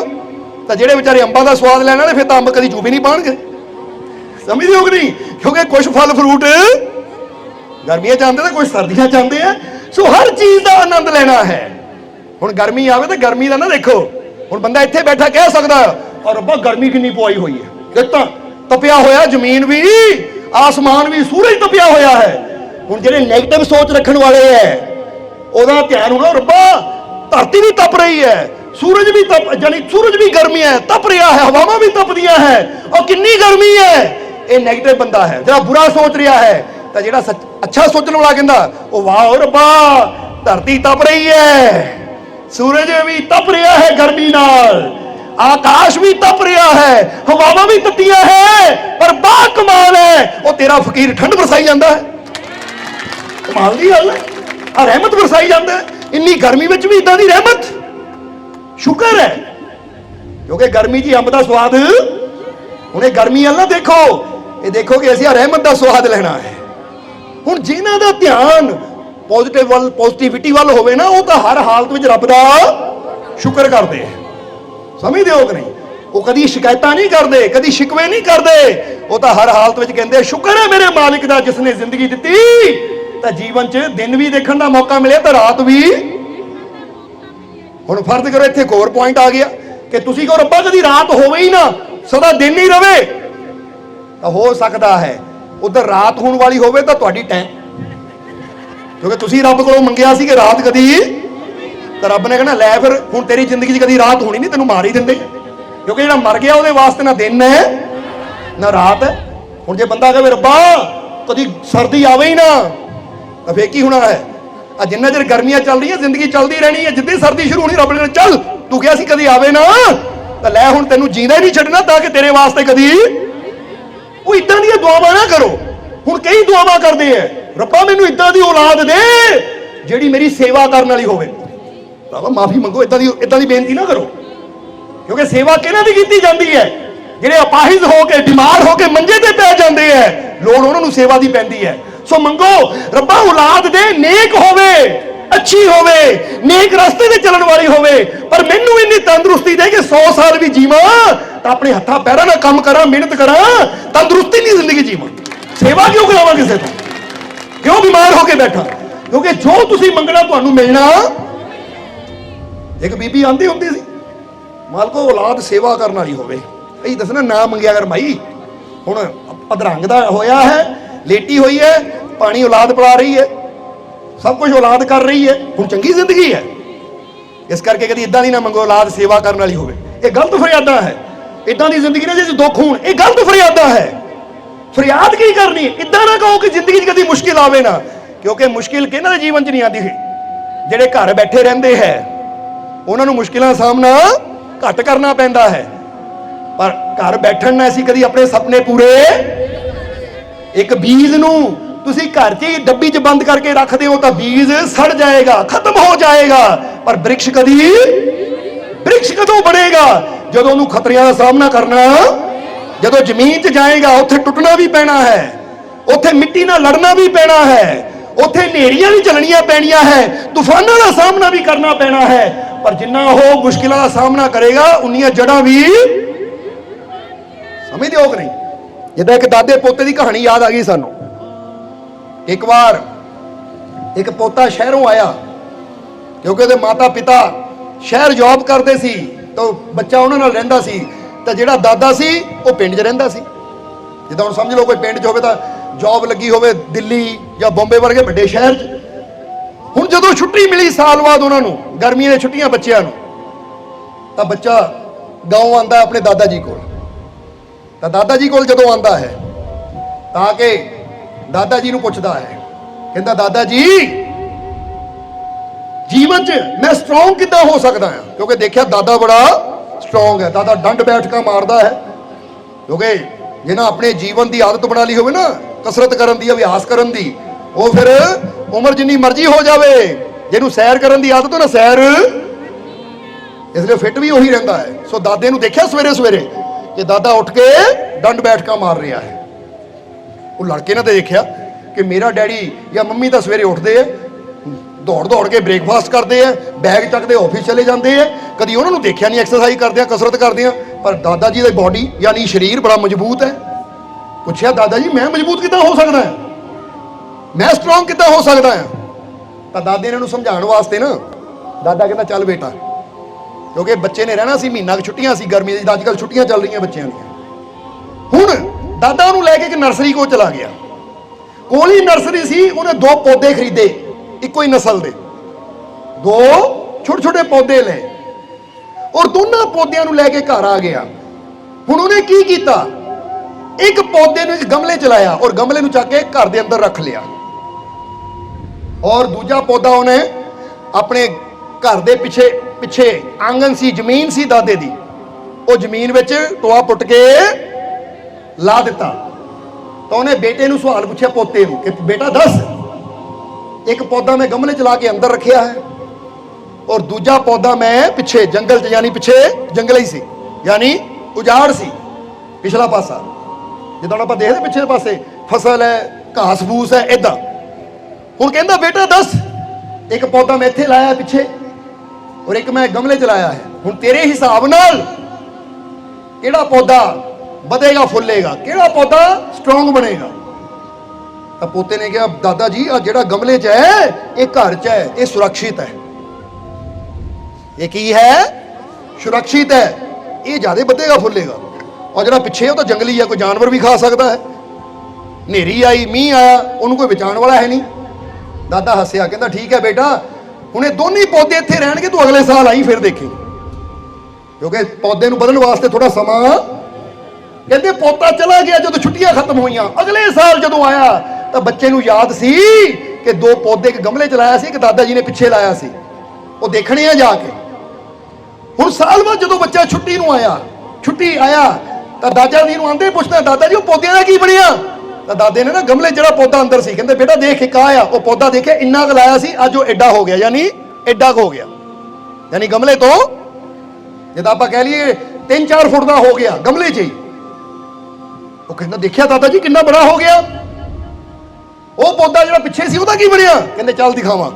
ਤਾਂ ਜਿਹੜੇ ਵਿਚਾਰੇ ਅੰਬਾਂ ਦਾ ਸਵਾਦ ਲੈਣ ਵਾਲੇ ਫਿਰ ਤਾਂ ਅੰਬ ਕਦੀ ਚੂਬੀ ਨਹੀਂ ਪਾਣਗੇ। ਸਮਝਦੇ ਹੋ ਕਿ ਨਹੀਂ? ਕਿਉਂਕਿ ਕੁਝ ਫਲ ਫਰੂਟ ਗਰਮੀਆਂ ਚ ਆਉਂਦੇ ਤਾਂ ਕੁਝ ਸਰਦੀਆਂ ਚ ਆਉਂਦੇ ਆ। ਸੋ ਹਰ ਚੀਜ਼ ਦਾ ਆਨੰਦ ਲੈਣਾ ਹੈ। ਹੁਣ ਗਰਮੀ ਆਵੇ ਤਾਂ ਗਰਮੀ ਦਾ ਨਾ ਦੇਖੋ। ਹੁਣ ਬੰਦਾ ਇੱਥੇ ਬੈਠਾ ਕਹਿ ਸਕਦਾ ਔਰ ਰੱਬਾ ਗਰਮੀ ਕਿੰਨੀ ਪਵਾਈ ਹੋਈ ਹੈ, ਕਿਤਾ ਤਪਿਆ ਹੋਇਆ, ਜ਼ਮੀਨ ਵੀ, ਆਸਮਾਨ ਵੀ, ਸੂਰਜ ਤਪਿਆ ਹੋਇਆ ਹੈ। ਹੁਣ ਜਿਹੜੇ ਨੈਗੇਟਿਵ ਸੋਚ ਰੱਖਣ ਵਾਲੇ ਹੈ, ਉਹਦਾ ਧਿਆਨ ਹੋਣਾ ਰੱਬਾ ਧਰਤੀ ਵੀ ਤਪ ਰਹੀ ਹੈ, ਸੂਰਜ ਵੀ ਯਾਨੀ ਸੂਰਜ ਵੀ ਗਰਮੀ ਹੈ, ਤਪ ਰਿਹਾ ਹੈ, ਹਵਾਵਾਂ ਵੀ ਤਪਦੀਆਂ ਹੈ, ਉਹ ਕਿੰਨੀ ਗਰਮੀ ਹੈ। ਇਹ ਨੈਗੇਟਿਵ ਬੰਦਾ ਹੈ, ਜਿਹੜਾ ਬੁਰਾ ਸੋਚ ਰਿਹਾ ਹੈ। ਤਾਂ ਜਿਹੜਾ ਅੱਛਾ ਸੋਚਣ ਵਾਲਾ ਕਹਿੰਦਾ ਉਹ ਵਾਹ ਰੱਬਾ ਧਰਤੀ ਤਪ ਰਹੀ ਹੈ, ਸੂਰਜ ਵੀ ਤਪ ਰਿਹਾ ਹੈ ਗਰਮੀ ਨਾਲ, ਆਕਾਸ਼ ਵੀ ਤਪ ਰਿਹਾ ਹੈ, ਹਵਾਵਾਂ ਵੀ ਤਪੀਆਂ ਹੈ, ਪਰ ਬਾ ਕਮਾਲ ਹੈ ਉਹ ਤੇਰਾ ਫਕੀਰ ਠੰਡ ਵਰਸਾਈ ਜਾਂਦਾ ਹੈ। ਕਮਾਲ ਦੀ ਗੱਲ ਹੈ, ਆ ਰਹਿਮਤ ਵਰਸਾਈ ਜਾਂਦਾ ਹੈ ਇੰਨੀ ਗਰਮੀ ਵਿੱਚ ਵੀ, ਇਦਾਂ ਦੀ ਰਹਿਮਤ। ਸ਼ੁਕਰ ਹੈ ਕਿਉਂਕਿ ਗਰਮੀ 'ਚ ਅੰਬ ਦਾ ਸਵਾਦ। ਹੁਣ ਇਹ ਗਰਮੀ ਵੱਲ ਨਾ ਦੇਖੋ, ਇਹ ਦੇਖੋ ਕਿ ਅਸੀਂ ਆ ਰਹਿਮਤ ਦਾ ਸਵਾਦ ਲੈਣਾ ਹੈ। ਹੁਣ ਜਿਨ੍ਹਾਂ ਦਾ ਧਿਆਨ ਪੋਜ਼ਿਟਿਵਿਟੀ ਵੱਲ ਹੋਵੇ ਨਾ, ਉਹ ਤਾਂ ਹਰ ਹਾਲਤ ਵਿੱਚ ਰੱਬ ਦਾ ਸ਼ੁਕਰ ਕਰਦੇ ਆ। ਸਮਝਦੇ ਹੋ ਕਿ ਨਹੀਂ? ਉਹ ਕਦੀ ਸ਼ਿਕਾਇਤਾਂ ਨਹੀਂ ਕਰਦੇ, ਕਦੀ ਸ਼ਿਕਵੇ ਨਹੀਂ ਕਰਦੇ, ਉਹ ਤਾਂ ਹਰ ਹਾਲਤ ਵਿੱਚ ਕਹਿੰਦੇ ਸ਼ੁਕਰ ਹੈ ਮੇਰੇ ਮਾਲਿਕ ਦਾ ਜਿਸ ਨੇ ਜ਼ਿੰਦਗੀ ਦਿੱਤੀ, ਤਾਂ ਜੀਵਨ 'ਚ ਦਿਨ ਵੀ ਦੇਖਣ ਦਾ ਮੌਕਾ ਮਿਲੇ ਤਾਂ ਰਾਤ ਵੀ। ਹੁਣ ਫਰਜ਼ ਕਰੋ ਇੱਥੇ ਇੱਕ ਹੋਰ ਪੁਆਇੰਟ ਆ ਗਿਆ ਕਿ ਤੁਸੀਂ ਕਹੋ ਰੱਬਾ ਕਦੀ ਰਾਤ ਹੋਵੇ ਹੀ ਨਾ, ਸਦਾ ਦਿਨ ਹੀ ਰਵੇ। ਤਾਂ ਹੋ ਸਕਦਾ ਹੈ ਉਧਰ ਰਾਤ ਹੋਣ ਵਾਲੀ ਹੋਵੇ ਤਾਂ ਤੁਹਾਡੀ ਟਾਈਮ, ਕਿਉਂਕਿ ਤੁਸੀਂ ਰੱਬ ਕੋਲੋਂ ਮੰਗਿਆ ਸੀ ਕਿ ਰਾਤ ਕਦੀ, ਤਾਂ ਰੱਬ ਨੇ ਕਹਿਣਾ ਲੈ ਫਿਰ ਹੁਣ ਤੇਰੀ ਜ਼ਿੰਦਗੀ 'ਚ ਕਦੀ ਰਾਤ ਹੋਣੀ ਨਹੀਂ, ਤੈਨੂੰ ਮਾਰ ਹੀ ਦਿੰਦੇ। ਕਿਉਂਕਿ ਜਿਹੜਾ ਮਰ ਗਿਆ ਉਹਦੇ ਵਾਸਤੇ ਨਾ ਦਿਨ ਹੈ ਨਾ ਰਾਤ ਹੈ। ਹੁਣ ਜੇ ਬੰਦਾ ਕਹੇ ਰੱਬਾ ਕਦੀ ਸਰਦੀ ਆਵੇ ਹੀ ਨਾ, ਤਾਂ ਫੇਰ ਕੀ ਹੋਣਾ ਹੈ? ਆ ਜਿੰਨਾ ਚਿਰ ਗਰਮੀਆਂ ਚੱਲ ਰਹੀਆਂ ਜ਼ਿੰਦਗੀ ਚੱਲਦੀ ਰਹਿਣੀ ਹੈ, ਜਿੱਦਾਂ ਸਰਦੀ ਸ਼ੁਰੂ ਹੋਣੀ ਰੱਬ ਨੇ ਚੱਲ ਤੂੰ ਕਿਹਾ ਸੀ ਕਦੀ ਆਵੇ ਨਾ, ਤਾਂ ਲੈ ਹੁਣ ਤੈਨੂੰ ਜੀਂਦਾ ਹੀ ਨਹੀਂ ਛੱਡਣਾ ਤਾਂ ਕਿ ਤੇਰੇ ਵਾਸਤੇ ਕਦੀ। ਉਹ ਇਦਾਂ ਦੀਆਂ ਦੁਆਵਾਂ ਨਾ ਕਰੋ। ਹੁਣ ਕਈ ਦੁਆਵਾਂ ਕਰਦੇ ਆ ਰੱਬਾ ਮੈਨੂੰ ਇਦਾਂ ਦੀ ਔਲਾਦ ਦੇ ਜਿਹੜੀ ਮੇਰੀ ਸੇਵਾ ਕਰਨ ਵਾਲੀ ਹੋਵੇ। ਰੱਬਾ ਮਾਫੀ ਮੰਗੋ, ਇਦਾਂ ਦੀ ਬੇਨਤੀ ਨਾ ਕਰੋ, ਕਿਉਂਕਿ ਸੇਵਾ ਕਿਹਨਾਂ ਦੀ ਕੀਤੀ ਜਾਂਦੀ ਹੈ? ਜਿਹੜੇ ਅਪਾਹਿਜ ਹੋ ਕੇ ਬਿਮਾਰ ਹੋ ਕੇ ਮੰਜੇ ਤੇ ਪੈ ਜਾਂਦੇ ਹੈ, ਲੋੜ ਉਹਨਾਂ ਨੂੰ ਸੇਵਾ ਦੀ ਪੈਂਦੀ ਹੈ। ਸੋ ਮੰਗੋ ਰੱਬਾ ਔਲਾਦ ਦੇ ਨੇਕ ਹੋਵੇ, ਅੱਛੀ ਹੋਵੇ, ਨੇਕ ਰਸਤੇ ਤੇ ਚੱਲਣ ਵਾਲੀ ਹੋਵੇ, ਪਰ ਮੈਨੂੰ ਇੰਨੀ ਤੰਦਰੁਸਤੀ ਦੇ ਕਿ 100 ਸਾਲ ਵੀ ਜੀਵਾਂ ਤਾਂ ਆਪਣੇ ਹੱਥਾਂ ਪੈਰਾਂ ਨਾਲ ਕੰਮ ਕਰਾਂ, ਮਿਹਨਤ ਕਰਾਂ, ਤੰਦਰੁਸਤੀ ਨਹੀਂ ਜ਼ਿੰਦਗੀ ਜੀਵਾਂ। ਸੇਵਾ ਕਿਉਂ ਕਰਾਵਾਂ ਕਿਸੇ ਤੋਂ? ਕਿਉਂ ਬਿਮਾਰ ਹੋ ਕੇ ਬੈਠਾ? ਕਿਉਂਕਿ ਜੋ ਤੁਸੀਂ ਮੰਗਣਾ ਤੁਹਾਨੂੰ ਮਿਲਣਾ। ਇੱਕ ਬੀਬੀ ਆਂਦੀ ਹੁੰਦੀ ਸੀ ਮਾਲਕੋ ਔਲਾਦ ਸੇਵਾ ਕਰਨ ਵਾਲੀ ਹੋਵੇ। ਇਹ ਦੱਸਣਾ ਨਾ ਮੰਗਿਆ ਕਰ ਭਾਈ। ਹੁਣ ਅਧਰੰਗ ਦਾ ਹੋਇਆ ਹੈ, ਲੇਟੀ ਹੋਈ ਹੈ, ਪਾਣੀ ਔਲਾਦ ਪਿਲਾ ਰਹੀ ਹੈ, ਸਭ ਕੁਝ ਔਲਾਦ ਕਰ ਰਹੀ ਹੈ, ਹੁਣ ਚੰਗੀ ਜ਼ਿੰਦਗੀ ਹੈ। ਇਸ ਕਰਕੇ ਕਦੀ ਇਦਾਂ ਦੀ ਨਾ ਮੰਗੋ ਔਲਾਦ ਸੇਵਾ ਕਰਨ ਵਾਲੀ ਹੋਵੇ। ਇਹ ਗਲਤ ਫਰਿਆਦਾਂ ਹੈ। ਇਦਾਂ ਦੀ ਜ਼ਿੰਦਗੀ ਨਾਲ ਜੇ ਦੁੱਖ ਹੋਣ, ਇਹ ਗਲਤ ਫਰਿਆਦਾਂ ਹੈ। ਫਰਿਆਦ ਕੀ ਕਰਨੀ? ਇਦਾਂ ਨਾ ਕਹੋ ਕਿ ਜ਼ਿੰਦਗੀ 'ਚ ਕਦੀ ਮੁਸ਼ਕਿਲ ਆਵੇ ਨਾ, ਕਿਉਂਕਿ ਮੁਸ਼ਕਿਲ ਕਿਹਨਾਂ ਦੇ ਜੀਵਨ 'ਚ ਨਹੀਂ ਆਉਂਦੀ। ਜਿਹੜੇ ਘਰ ਬੈਠੇ ਰਹਿੰਦੇ ਹੈ ਉਹਨਾਂ ਨੂੰ ਮੁਸ਼ਕਿਲਾਂ ਸਾਹਮਣਾ ਘੱਟ ਕਰਨਾ ਪੈਂਦਾ ਹੈ, ਪਰ ਘਰ ਬੈਠਣ ਨਾਲ ਅਸੀਂ ਕਦੀ ਆਪਣੇ ਸੁਪਨੇ ਪੂਰੇ। ਇੱਕ ਬੀਜ ਨੂੰ ਤੁਸੀਂ ਘਰ 'ਚ ਹੀ ਡੱਬੀ 'ਚ ਬੰਦ ਕਰਕੇ ਰੱਖਦੇ ਹੋ ਤਾਂ ਬੀਜ ਸੜ ਜਾਏਗਾ, ਖਤਮ ਹੋ ਜਾਏਗਾ, ਪਰ ਬ੍ਰਿਕਸ਼ ਕਦੋਂ ਬਣੇਗਾ? ਜਦੋਂ ਉਹਨੂੰ ਖਤਰਿਆਂ ਦਾ ਸਾਹਮਣਾ ਕਰਨਾ, ਜਦੋਂ ਜ਼ਮੀਨ 'ਚ ਜਾਏਗਾ ਉੱਥੇ ਟੁੱਟਣਾ ਵੀ ਪੈਣਾ ਹੈ, ਉੱਥੇ ਮਿੱਟੀ ਨਾਲ ਲੜਨਾ ਵੀ ਪੈਣਾ ਹੈ, ਉੱਥੇ ਹਨੇਰੀਆਂ ਵੀ ਚੱਲਣੀਆਂ ਪੈਣੀਆਂ ਹੈ, ਤੂਫਾਨਾਂ ਦਾ ਸਾਹਮਣਾ ਵੀ ਕਰਨਾ ਪੈਣਾ ਹੈ। पर जिन्ना वो मुश्किलों का सामना करेगा उन्नियां जड़ां भी समझते हो कि नहीं। जिद्दां एक दादे पोते की कहानी याद आ गई सानू। एक बार एक पोता शहरों आया क्योंकि उहदे माता पिता शहर जॉब करते सी तो बच्चा उन्हां नाल रहिंदा सी ते जिहड़ा दादा सी वो पिंड 'च रहिंदा सी। जिद्दां हुण समझ लो कोई पिंड 'च होवे तां जॉब लगी होवे दिल्ली या बॉम्बे वर्गे वड्डे शहर 'च। हुण जदों छुट्टी मिली साल बाद उन्हां नूं गर्मियां दी छुट्टियां बच्चिआं नूं तां बच्चा गाँव आंदा अपने दादा जी कोल। तां दादा जी कोल जदों आंदा है तां कि दादा जी नूं पुछदा है, कहंदा दादा जी जीवन च मैं स्ट्रोंग किद्दां हो सकदा हां, क्योंकि देखिया दादा बड़ा स्ट्रोंग है, दादा डंड बैठका मारदा है। क्योंकि जिन्हां अपने जीवन की आदत बना ली होवे ना कसरत करन दी अभ्यास करन दी, वो फिर उम्र जिन्नी मर्जी हो जावे जिन्हों सैर करन दी आदत हो ना सैर इसलिए फिट भी उही रहिंदा है। सो दादे नूं देखिया सवेरे सवेरे कि दादा उठ के डंड बैठका मार रहा है। वो लड़के ने तो देखा कि मेरा डैडी या मम्मी तो सवेरे उठते हैं दौड़ दौड़ के ब्रेकफास्ट करते हैं बैग चकते ऑफिस चले जाते हैं, कभी उन्होंने देखा नहीं एक्सरसाइज करते कसरत करते हैं। पर दादा जी की बॉडी यानी शरीर बड़ा मजबूत है। पूछया दादा जी मैं मजबूत कितना हो सकता है, मैं स्ट्रोंग कितना हो सकता है। तो दादे ने समझाने वास्ते ना दादा कहता चल बेटा, क्योंकि बच्चे ने रहना सी महीना छुट्टियां सी गर्मी दी, अजकल छुट्टियां चल रही बच्चों दी। हुण दादा उन्होंने लैके एक नर्सरी को चला गया, कोल ही नर्सरी सी, उन्हें 2 पौधे खरीदे इको ही नस्ल के, 2 छोटे छोटे पौधे ले और दोनों पौधों को लैके घर आ गया। हुण उन्हें की कीता, एक पौधे को एक गमले च लाया और गमले को चक के घर के अंदर रख लिया और दूजा पौधा उन्हें अपने घर के पिछे पिछे आंगन सी जमीन सी दादे दी, वो जमीन में टोआ पुट के ला दिता। तो उन्हें बेटे को सवाल पूछा पोते को कि बेटा दस, एक पौधा मैं गमले च ला के अंदर रखिया है और दूजा पौधा मैं पिछे जंगल च, यानी पिछे जंगल ही सी यानी उजाड़ सी पिछला पासा, जिद्दां आपां देखदे पिछले पासे फसल है घास फूस है इदां। हुण कहंदा बेटा दस, एक पौधा मैं इत्थे लाया पिछे और एक मैं गमले च लाया है, हुण तेरे हिसाब नाल किहड़ा पौधा बधेगा फुलेगा, किहड़ा पौधा स्ट्रोंग बनेगा। तो पोते ने कहा दादा जी आ जिहड़ा गमले च है ये घर च है, ये सुरक्षित है, ये की है सुरक्षित है, ये ज्यादा बधेगा फुलेगा, और जिहड़ा पिछे है वो तो जंगली है, कोई जानवर भी खा सकता है, नेरी आई मीह आया उन्होंने कोई बचाने वाला है नहीं। दादा हसिया कहता ठीक है बेटा, हुण ये दोनों ही पौधे इत्थे रहणगे, तू अगले साल आई फिर देखी, क्योंकि पौधे नूं बदलण वास्ते थोड़ा समा। कहते पोता चला गया जो छुट्टियां खत्म हुई, अगले साल जो आया तो बच्चे नूं याद सी कि 2 पौधे एक गमले च लाया सी, एक दादा जी ने पिछे लाया सी, वो देखने आ जाके। हुण साल बाद जो बच्चा छुट्टी नूं आया, छुट्टी आया तो दादा जी नूं आंदे पुछदा दादा जी वो पौधे का की बनिया। तो दादे ने ना गमले जिहड़ा पौधा अंदर सी, कहंदे बेटा देख एक आया, वो पौधा देखे इन्ना क लाया सी, अज वो एडा हो गया, यानी एडा हो गया, यानी गमले तो जिद्दां आपां कह लईए 3-4 फुट का हो गया गमले च ही। वो कहना देखिया दादा जी कितना बड़ा हो गया, वो पौधा जो पिछे सी की बनया, कहते चल दिखावा।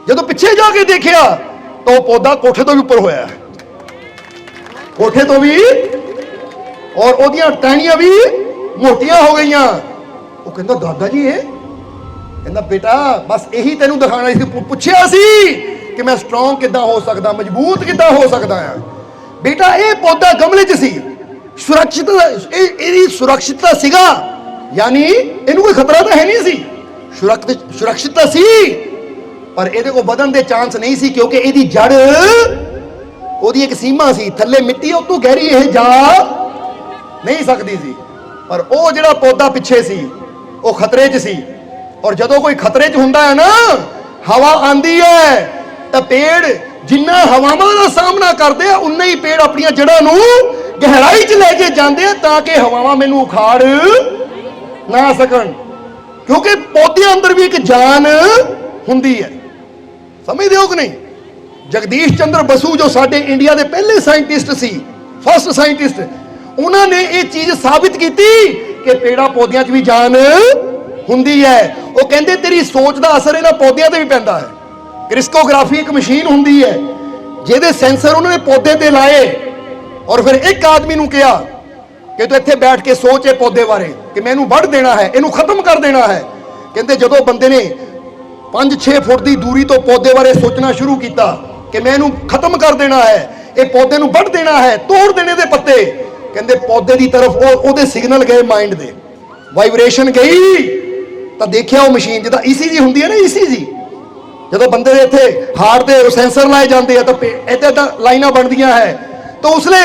जो पिछे जाके देखिया तो वह पौधा कोठे तो भी उपर होया है, कोठे तो भी, और ओदियां टहनियां भी मोटियां हो गई। वो कहता दादा जी ये कहता बेटा बस यही तेनों दिखाना सी, पूछया सी कि मैं स्ट्रोंग किद्दां हो सकदा, मजबूत किद्दां हो सकदा है। बेटा ये पौधा गमले च सी, सुरक्षित सुरक्षितता सीगा, यानी इनू कोई खतरा तो है नहीं सी, सुरक्षितता सी, पर इहदे को बदन दे चांस नहीं सी, क्योंकि इहदी जड़ ओदी एक सीमा सी, थल्ले मिट्टी उस तो गहरी यह जा नहीं सकती सी। पर वो जिहड़ा पौधा पिछे सी वो खतरे च सी, और जदों कोई खतरे च हुंदा है ना, हवा आंदी है तो पेड़ जिन्ना हवावां दा सामना करदे आ उन्ना ही पेड़ अपनी जड़ां नूं गहराई च लेके जाते हैं ताकि हवावां मैनू उखाड़ ना सकन, क्योंकि पौधे अंदर भी एक जान हुंदी है। समझदे हो कि नहीं। जगदीश चंद्र बसू जो साडे इंडिया के पहले साइंटिस्ट सी, फर्स्ट साइंटिस्ट, उन्होंने ये चीज साबित की कि पेड़ा पौधों च भी जान हुंदी है। वो कहते तेरी सोच का असर इन्हां पौधों से भी पैंदा है। क्रिस्कोग्राफी एक मशीन हुंदी है ਜਿਹਦੇ ਸੈਂਸਰ ਉਹਨਾਂ ਨੇ ਪੌਦੇ ਤੇ ਲਾਏ ਔਰ ਫਿਰ ਇੱਕ ਆਦਮੀ ਨੂੰ ਕਿਹਾ ਕਿ ਤੂੰ ਇੱਥੇ ਬੈਠ ਕੇ ਸੋਚ ਇਹ ਪੌਦੇ ਬਾਰੇ ਕਿ ਮੈਂ ਇਹਨੂੰ ਵੱਢ ਦੇਣਾ ਹੈ, ਇਹਨੂੰ ਖਤਮ ਕਰ ਦੇਣਾ ਹੈ। ਕਹਿੰਦੇ ਜਦੋਂ ਬੰਦੇ ਨੇ 5-6 ਫੁੱਟ ਦੀ ਦੂਰੀ ਤੋਂ ਪੌਦੇ ਬਾਰੇ ਸੋਚਣਾ ਸ਼ੁਰੂ ਕੀਤਾ ਕਿ ਮੈਂ ਇਹਨੂੰ ਖਤਮ ਕਰ ਦੇਣਾ ਹੈ, ਇਹ ਪੌਦੇ ਨੂੰ ਵੱਢ ਦੇਣਾ ਹੈ, ਤੋੜ ਦੇਣੇ ਦੇ ਪੱਤੇ, ਕਹਿੰਦੇ ਪੌਦੇ ਦੀ ਤਰਫ ਉਹਦੇ ਸਿਗਨਲ ਗਏ, ਮਾਈਂਡ ਦੇ ਵਾਈਬ੍ਰੇਸ਼ਨ ਗਈ ਤਾਂ ਦੇਖਿਆ ਉਹ ਮਸ਼ੀਨ ਜਿੱਦਾਂ ECG ਹੁੰਦੀ ਹੈ ਨਾ, ECG ਜਦੋਂ ਬੰਦੇ ਦੇ ਇੱਥੇ ਹਾਰਟ ਦੇ ਸੈਂਸਰ ਲਾਏ ਜਾਂਦੇ ਆ ਤਾਂ ਇੱਦਾਂ ਤਾਂ ਲਾਈਨਾਂ ਬਣਦੀਆਂ ਹੈ, ਤਾਂ ਉਸਲੇ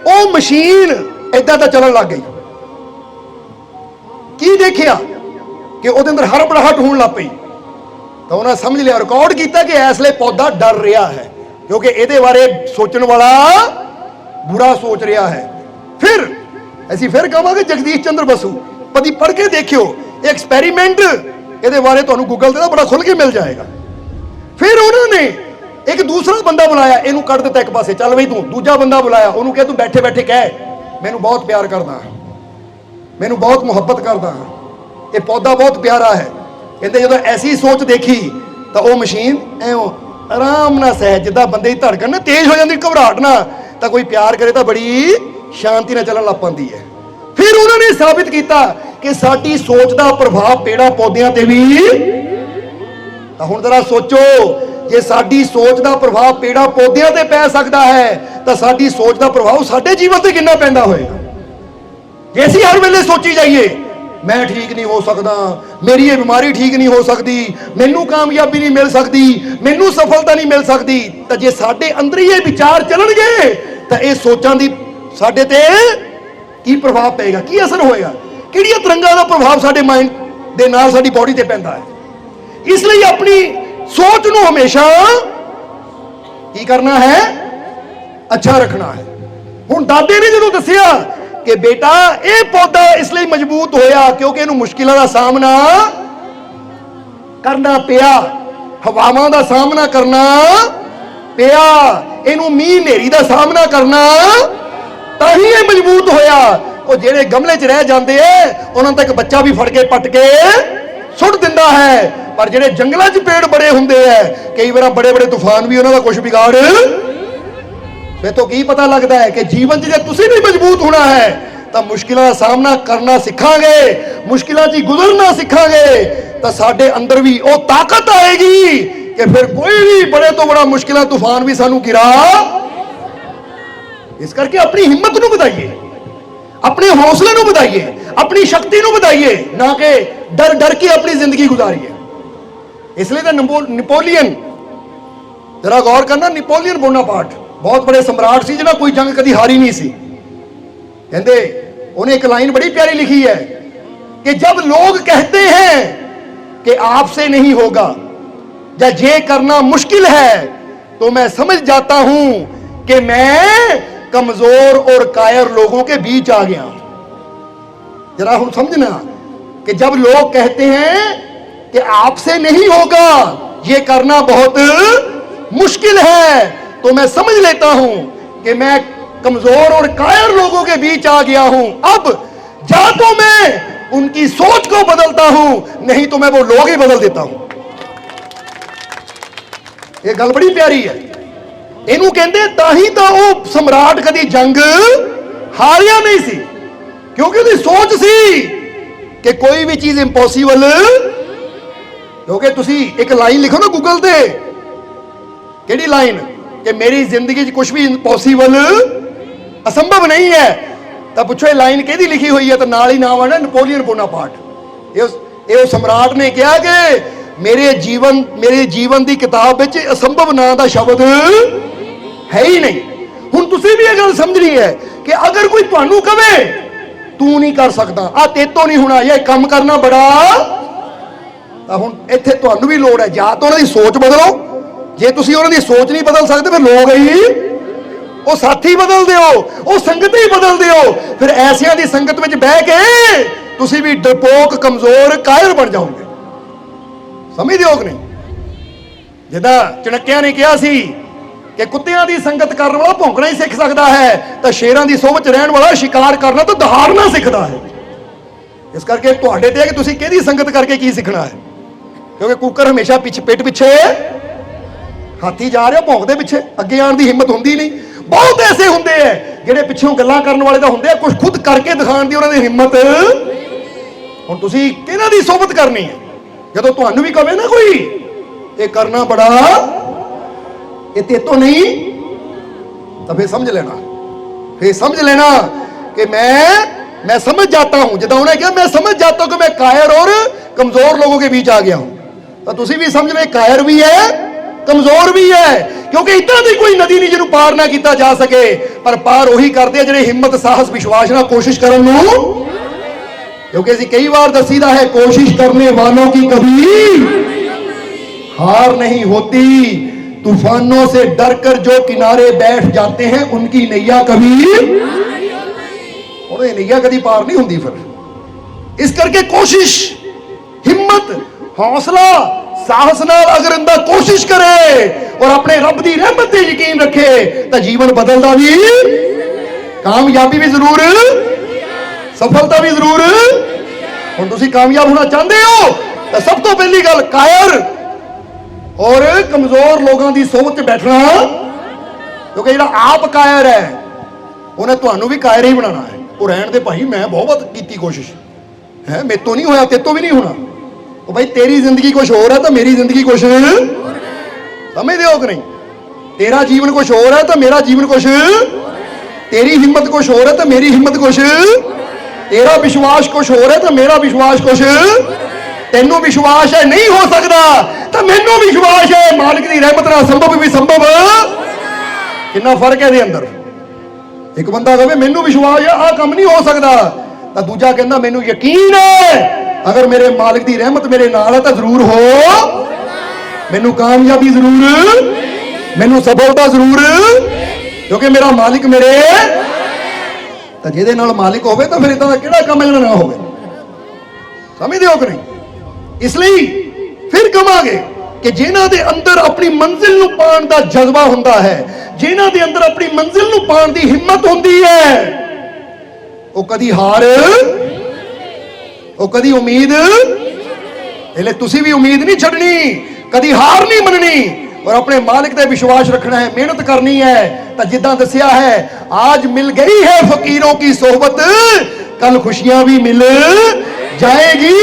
ਉਹ ਮਸ਼ੀਨ ਇੱਦਾਂ ਤਾਂ ਚੱਲਣ ਲੱਗ ਗਈ। ਕੀ ਦੇਖਿਆ ਕਿ ਉਹਦੇ ਅੰਦਰ ਹੜਬੜਾਹਟ ਹੋਣ ਲੱਗ ਪਈ, ਤਾਂ ਉਹਨਾਂ ਸਮਝ ਲਿਆ, ਰਿਕਾਰਡ ਕੀਤਾ ਕਿ ਇਸ ਲਈ ਪੌਦਾ ਡਰ ਰਿਹਾ ਹੈ ਕਿਉਂਕਿ ਇਹਦੇ ਬਾਰੇ ਸੋਚਣ ਵਾਲਾ ਬੁਰਾ ਸੋਚ ਰਿਹਾ ਹੈ। ਫਿਰ ਅਸੀਂ ਫਿਰ ਕਹਾਂਗੇ ਜਗਦੀਸ਼ ਚੰਦਰ ਬਸੂ ਕਦੀ ਪੜ੍ਹ ਕੇ ਦੇਖਿਓ, ਐਕਸਪੈਰੀਮੈਂਟ ਇਹਦੇ ਬਾਰੇ ਤੁਹਾਨੂੰ ਗੂਗਲ ਤੇ ਬੜਾ ਖੁੱਲ ਕੇ ਮਿਲ ਜਾਏਗਾ। ਫਿਰ ਉਹਨਾਂ ਨੇ ਇੱਕ ਦੂਸਰਾ ਬੰਦਾ ਬੁਲਾਇਆ, ਇਹਨੂੰ ਕੱਢ ਦਿੱਤਾ ਇੱਕ ਪਾਸੇ, ਚੱਲ ਬਈ ਤੂੰ। ਦੂਜਾ ਬੰਦਾ ਬੁਲਾਇਆ, ਉਹਨੂੰ ਕਿਹਾ ਤੂੰ ਬੈਠੇ ਬੈਠੇ ਕਹਿ ਮੈਨੂੰ ਬਹੁਤ ਪਿਆਰ ਕਰਦਾ, ਮੈਨੂੰ ਬਹੁਤ ਮੁਹੱਬਤ ਕਰਦਾ, ਇਹ ਪੌਦਾ ਬਹੁਤ ਪਿਆਰਾ ਹੈ। ਕਹਿੰਦੇ ਜਦੋਂ ਐਸੀ ਸੋਚ ਦੇਖੀ ਤਾਂ ਉਹ ਮਸ਼ੀਨ ਐਵੇਂ ਆਰਾਮ ਨਾਲ ਸਹਿਜ, ਜਿੱਦਾਂ ਬੰਦੇ ਦੀ ਧੜਕਣ ਨਾ ਤੇਜ਼ ਹੋ ਜਾਂਦੀ, ਘਬਰਾਹਟ ਨਾ, ਤਾਂ ਕੋਈ ਪਿਆਰ ਕਰੇ ਤਾਂ ਬੜੀ ਸ਼ਾਂਤੀ ਨਾਲ ਚੱਲਣ ਲੱਗ ਪੈਂਦੀ ਹੈ। ਫਿਰ ਉਹਨਾਂ ਨੇ ਸਾਬਿਤ ਕੀਤਾ ਕਿ ਸਾਡੀ ਸੋਚ ਦਾ ਪ੍ਰਭਾਵ ਪੇੜਾਂ ਪੌਦਿਆਂ ਤੇ ਵੀ। ਤਾਂ ਹੁਣ ਜ਼ਰਾ ਸੋਚੋ, ਜੇ ਸਾਡੀ ਸੋਚ ਦਾ ਪ੍ਰਭਾਵ ਪੇੜਾਂ ਪੌਦਿਆਂ ਤੇ ਪੈ ਸਕਦਾ ਹੈ ਤਾਂ ਸਾਡੀ ਸੋਚ ਦਾ ਪ੍ਰਭਾਵ ਸਾਡੇ ਜੀਵਨ ਤੇ ਕਿੰਨਾ ਪੈਂਦਾ ਹੋਏਗਾ। ਜੇ ਅਸੀਂ ਹਰ ਵੇਲੇ ਸੋਚੀ ਜਾਈਏ ਮੈਂ ਠੀਕ ਨਹੀਂ ਹੋ ਸਕਦਾ, ਮੇਰੀ ਇਹ ਬਿਮਾਰੀ ਠੀਕ ਨਹੀਂ ਹੋ ਸਕਦੀ, ਮੈਨੂੰ ਕਾਮਯਾਬੀ ਨਹੀਂ ਮਿਲ ਸਕਦੀ, ਮੈਨੂੰ ਸਫਲਤਾ ਨਹੀਂ ਮਿਲ ਸਕਦੀ, ਤਾਂ ਜੇ ਸਾਡੇ ਅੰਦਰ ਹੀ ਇਹ ਵਿਚਾਰ ਚੱਲਣਗੇ ਤਾਂ ਇਹ ਸੋਚਾਂ ਦੀ ਸਾਡੇ ਤੇ ਕੀ ਪ੍ਰਭਾਵ ਪਏਗਾ, ਕੀ ਅਸਰ ਹੋਏਗਾ, ਕਿਹੜੀਆਂ ਤਰੰਗਾਂ ਦਾ ਪ੍ਰਭਾਵ ਸਾਡੇ ਮਾਈਂਡ ਦੇ ਨਾਲ ਸਾਡੀ ਬਾਡੀ ਤੇ ਪੈਂਦਾ ਹੈ। ਇਸ ਲਈ ਆਪਣੀ ਸੋਚ ਨੂੰ ਹਮੇਸ਼ਾ ਕੀ ਕਰਨਾ ਹੈ, ਅੱਛਾ ਰੱਖਣਾ ਹੈ। ਹੁਣ ਦਾਦੇ ਨੇ ਜਦੋਂ ਦੱਸਿਆ ਕਿ ਬੇਟਾ ਇਹ ਪੌਦਾ ਇਸ ਲਈ ਮਜ਼ਬੂਤ ਹੋਇਆ ਕਿਉਂਕਿ ਇਹਨੂੰ ਮੁਸ਼ਕਿਲਾਂ ਦਾ ਸਾਹਮਣਾ ਕਰਨਾ ਪਿਆ, ਹਵਾਵਾਂ ਦਾ ਸਾਹਮਣਾ ਕਰਨਾ ਪਿਆ, ਇਹਨੂੰ ਮੀਂਹ ਹਨੇਰੀ ਦਾ ਸਾਹਮਣਾ ਕਰਨਾ, ਤਾਂ ਹੀ ਇਹ ਮਜ਼ਬੂਤ ਹੋਇਆ। ਉਹ ਜਿਹੜੇ ਗਮਲੇ 'ਚ ਰਹਿ ਜਾਂਦੇ ਐ ਉਹਨਾਂ ਤੱਕ ਬੱਚਾ ਵੀ ਫੜ ਕੇ ਪੱਟ ਕੇ ਸੁੱਟ ਦਿੰਦਾ ਹੈ, ਪਰ ਜਿਹੜੇ ਜੰਗਲਾਂ 'ਚ ਪੇੜ ਬੜੇ ਹੁੰਦੇ ਐ ਕਈ ਵਾਰ ਬੜੇ ਬੜੇ ਤੂਫਾਨ ਵੀ ਉਹਨਾਂ ਦਾ ਕੁਝ ਵਿਗਾੜ। ਫਿਰ ਤੋਂ ਕੀ ਪਤਾ ਲੱਗਦਾ ਹੈ ਕਿ ਜੀਵਨ 'ਚ ਜੇ ਤੁਸੀਂ ਵੀ ਮਜ਼ਬੂਤ ਹੋਣਾ ਹੈ ਤਾਂ ਮੁਸ਼ਕਿਲਾਂ ਦਾ ਸਾਹਮਣਾ ਕਰਨਾ ਸਿੱਖਾਂਗੇ, ਮੁਸ਼ਕਿਲਾਂ 'ਚ ਗੁਜ਼ਰਨਾ ਸਿੱਖਾਂਗੇ, ਤਾਂ ਸਾਡੇ ਅੰਦਰ ਵੀ ਉਹ ਤਾਕਤ ਆਏਗੀ ਕਿ ਫਿਰ ਕੋਈ ਵੀ ਬੜੇ ਤੋਂ ਬੜਾ ਮੁਸ਼ਕਿਲਾਂ ਤੂਫਾਨ ਵੀ ਸਾਨੂੰ ਗਿਰਾ। ਇਸ ਕਰਕੇ ਆਪਣੀ ਹਿੰਮਤ ਨੂੰ ਵਧਾਈਏ, ਆਪਣੇ ਹੌਸਲੇ ਨੂੰ ਵਧਾਈਏ, ਆਪਣੀ ਸ਼ਕਤੀ ਨੂੰ ਵਧਾਈਏ, ਨਾ ਕਿ ਡਰ ਡਰ ਕੇ ਆਪਣੀ ਜ਼ਿੰਦਗੀ ਗੁਜ਼ਾਰੀਏ। ਇਸ ਲਈ ਤਾਂ ਨੈਪੋਲੀਅਨ, ਜਰਾ ਗੌਰ ਕਰਨਾ, ਨੈਪੋਲੀਅਨ ਬੋਨਾਪਾਰਟ बहुत बड़े सम्राट सी जिन्हें कोई जंग कभी हारी नहीं सी। कहते उन्हें एक लाइन बड़ी प्यारी लिखी है कि जब लोग कहते हैं कि आपसे नहीं होगा या ये करना मुश्किल है तो मैं समझ जाता हूं कि मैं कमजोर और कायर लोगों के बीच आ गया। जरा हम समझना कि जब लोग कहते हैं कि आपसे नहीं होगा, ये करना बहुत मुश्किल है, तो मैं समझ लेता हूं कि मैं कमजोर और कायर लोगों के बीच आ गया हूं। अब या तो मैं उनकी सोच को बदलता हूं, नहीं तो मैं वो लोग ही बदल देता हूं। ये गल बड़ी प्यारी है। इनू कहते ताही तो वो सम्राट कदी जंग हारिया नहीं सी, क्योंकि उसकी सोच सी कि कोई भी चीज इंपॉसिबल। क्योंकि तुसी एक लाइन लिखो ना गूगल ते, केड़ी लाइन कि मेरी जिंदगी च कुछ भी इम्पॉसिबल असंभव नहीं है, तो पूछो ये लाइन किहदी लिखी हुई है, तो नाल ही नाम है नैपोलियन बोनापार्ट। ये सम्राट ने कहा कि मेरे जीवन की किताब में असंभव नाम का शब्द है ही नहीं। हुण तुसीं भी ये गल समझनी है कि अगर कोई तुहानूं कहे तू नहीं कर सकता, आ तेतों नहीं होना, ये काम करना बड़ा, तो हुण इत्थे तुहानूं भी लोड़ है या तो उन्हां दी सोच बदलो। जे तुसीं उन्हां दी सोच नहीं बदल सकते फिर लोग ही वो साथी बदल दिओ, वो संगत ही बदल दिओ, फिर ऐसियां दी संगत विच बह के तुसीं भी डरपोक, कमजोर, कायर बन जाओगे। समझ दिओ कि नहीं? जिद्दां चणक्या ने कहा सी कि कुत्तियां दी संगत करन वाला भौंकना ही सीख सकदा है, तो शेरां दी सोच च रहण वाला शिकार करना तो दहाड़ना सीखदा है। इस करके तुहाडे ते है कि तुसीं किहदी संगत करके की सीखना है, क्योंकि कुकर हमेशा पिठ पिछे ਹਾਥੀ ਜਾ ਰਿਹਾ ਭੌਂਕਦੇ ਪਿੱਛੇ, ਅੱਗੇ ਆਉਣ ਦੀ ਹਿੰਮਤ ਹੁੰਦੀ ਨਹੀਂ। ਬਹੁਤ ਐਸੇ ਹੁੰਦੇ ਐ ਜਿਹੜੇ ਪਿੱਛੋਂ ਗੱਲਾਂ ਕਰਨ ਵਾਲੇ ਤਾਂ ਹੁੰਦੇ ਆ, ਕੁਝ ਖੁਦ ਕਰਕੇ ਦਿਖਾਉਣ ਦੀ ਉਹਨਾਂ ਦੀ ਹਿੰਮਤ। ਹੁਣ ਤੁਸੀਂ ਕਿਹਨਾਂ ਦੀ ਸੋਬਤ ਕਰਨੀ ਹੈ? ਜਦੋਂ ਤੁਹਾਨੂੰ ਵੀ ਕਹੇ ਨਾ ਕੋਈ ਇਹ ਕਰਨਾ ਬੜਾ, ਇਹ ਤੇਤੋਂ ਨਹੀਂ, ਤਾਂ फिर समझ लेना, फिर समझ लेना कि मैं समझ जाता हूं। जिदा उन्हें कहा मैं समझ जाता हूं कि मैं कायर और कमजोर लोगों के बीच आ गया हूं, तो तुसी भी समझ लो कायर भी है कमजोर भी है, क्योंकि इतना दी कोई नदी नहीं जिन्होंने पार ना किया जा सके, पर पार वही करते हैं जिन्हें हिम्मत साहस विश्वास ना कोशिश करने नूं। क्योंकि असीं कई बार दसीदा है कोशिश करने वालों की कभी हार नहीं होती, तूफानों से डरकर जो किनारे बैठ जाते हैं उनकी नैया कभी और नैया कभी पार नहीं होती। फिर इस करके कोशिश, हिम्मत, हौसला, साहस नाल अगर इंदा कोशिश करे और अपने रब दी रहमत ते यकीन रखे तो जीवन बदलदा भी, कामयाबी भी जरूर, सफलता भी जरूर। हुण तुसीं कामयाब होना चाहते हो तो सब तो पहली गल कायर और कमजोर लोगों की सोच बैठना, क्योंकि जो आप कायर है उन्हें तुहानू भी कायर ही बनाना है। वो रहन दे भाई, मैं बहुत की कोशिश है, मेरे तो नहीं होया, तेरे तो भी नहीं होना। तो भाई तेरी जिंदगी कुछ और है तो मेरी जिंदगी कुछ, समझते हो कि नहीं? तेरा जीवन कुछ और है तो मेरा जीवन कुछ, तेरी हिम्मत कुछ और है तो मेरी हिम्मत कुछ, तेरा विश्वास कुछ और है तो मेरा विश्वास कुछ। तेनों विश्वास है नहीं हो सकता तो मैनू विश्वास है मालिक की रहमत नाल संभव भी संभव। कितना फर्क है अंदर। एक बंदा कहे मैनू विश्वास है आ काम नहीं हो सकता, तो दूजा कहता मैनू यकीन है अगर मेरे मालिक की रहमत मेरे नाल है तो जरूर हो, मैनू कामयाबी जरूर, मैनू सफलता जरूर, क्योंकि मेरा मालिक मेरे। तो जिहदे नाल मालिक होवे तो फिर इदां दा किहड़ा काम इहदा ना होवे, समझदे हो कि नहीं? इसलिए फिर कहांगे कि जिन्हां दे अंदर अपनी मंजिल नूं पाण दा जज्बा हुंदा है, जिन्हां दे अंदर अपनी मंजिल नूं पाण दी हिम्मत हुंदी है, वो कदी हार, वो कदी उम्मीद, इसलिए तुसी भी उम्मीद नहीं छड्डनी, कदी हार नहीं मननी और अपने मालिक पे विश्वास रखना है, मेहनत करनी है। तो जिद्दां दस्सिया है आज मिल गई है फकीरों की सोहबत, कल खुशियां भी मिल जाएगी,